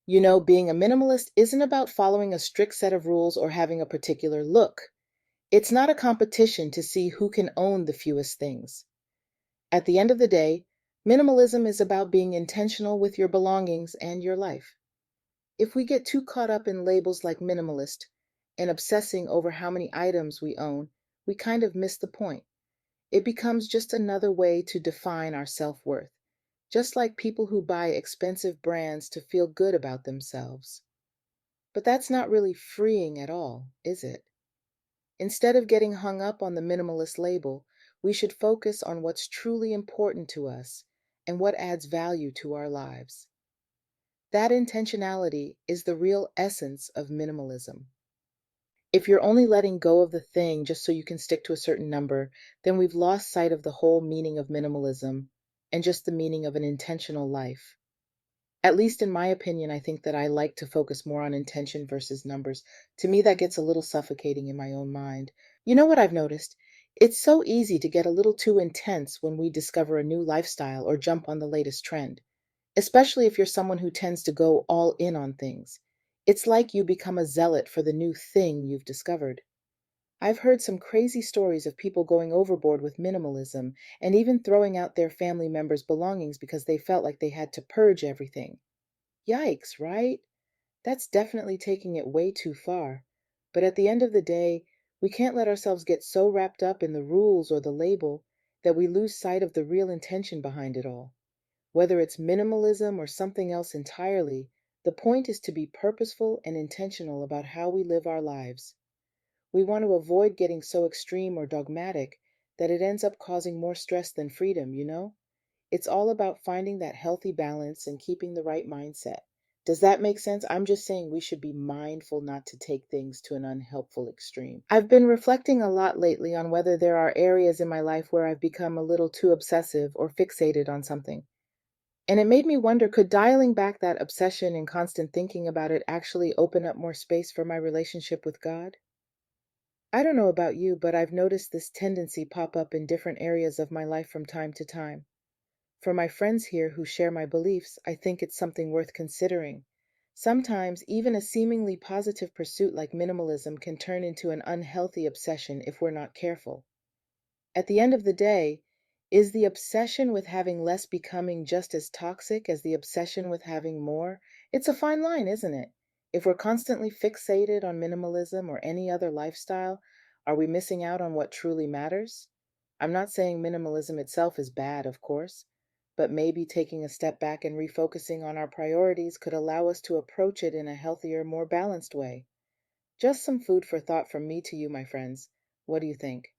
Being a minimalist isn't about following a strict set of rules or having a particular look. It's not a competition to see who can own the fewest things. At the end of the day, minimalism is about being intentional with your belongings and your life. If we get too caught up in labels like minimalist and obsessing over how many items we own, we kind of miss the point. It becomes just another way to define our self-worth, just like people who buy expensive brands to feel good about themselves. But that's not really freeing at all, is it? Instead of getting hung up on the minimalist label, we should focus on what's truly important to us and what adds value to our lives. That intentionality is the real essence of minimalism. If you're only letting go of the thing just so you can stick to a certain number, then we've lost sight of the whole meaning of minimalism and just the meaning of an intentional life. At least in my opinion, I think that I like to focus more on intention versus numbers. To me, that gets a little suffocating in my own mind. You know what I've noticed? It's so easy to get a little too intense when we discover a new lifestyle or jump on the latest trend, especially if you're someone who tends to go all in on things. It's like you become a zealot for the new thing you've discovered. I've heard some crazy stories of people going overboard with minimalism and even throwing out their family members' belongings because they felt like they had to purge everything. Yikes, right? That's definitely taking it way too far. But at the end of the day, we can't let ourselves get so wrapped up in the rules or the label that we lose sight of the real intention behind it all. Whether it's minimalism or something else entirely, the point is to be purposeful and intentional about how we live our lives. We want to avoid getting so extreme or dogmatic that it ends up causing more stress than freedom? It's all about finding that healthy balance and keeping the right mindset. Does that make sense? I'm just saying we should be mindful not to take things to an unhelpful extreme. I've been reflecting a lot lately on whether there are areas in my life where I've become a little too obsessive or fixated on something. And it made me wonder, could dialing back that obsession and constant thinking about it actually open up more space for my relationship with God? I don't know about you, but I've noticed this tendency pop up in different areas of my life from time to time. For my friends here who share my beliefs, I think it's something worth considering. Sometimes, even a seemingly positive pursuit like minimalism can turn into an unhealthy obsession if we're not careful. At the end of the day, is the obsession with having less becoming just as toxic as the obsession with having more? It's a fine line, isn't it? If we're constantly fixated on minimalism or any other lifestyle, are we missing out on what truly matters? I'm not saying minimalism itself is bad, of course, but maybe taking a step back and refocusing on our priorities could allow us to approach it in a healthier, more balanced way. Just some food for thought from me to you, my friends. What do you think?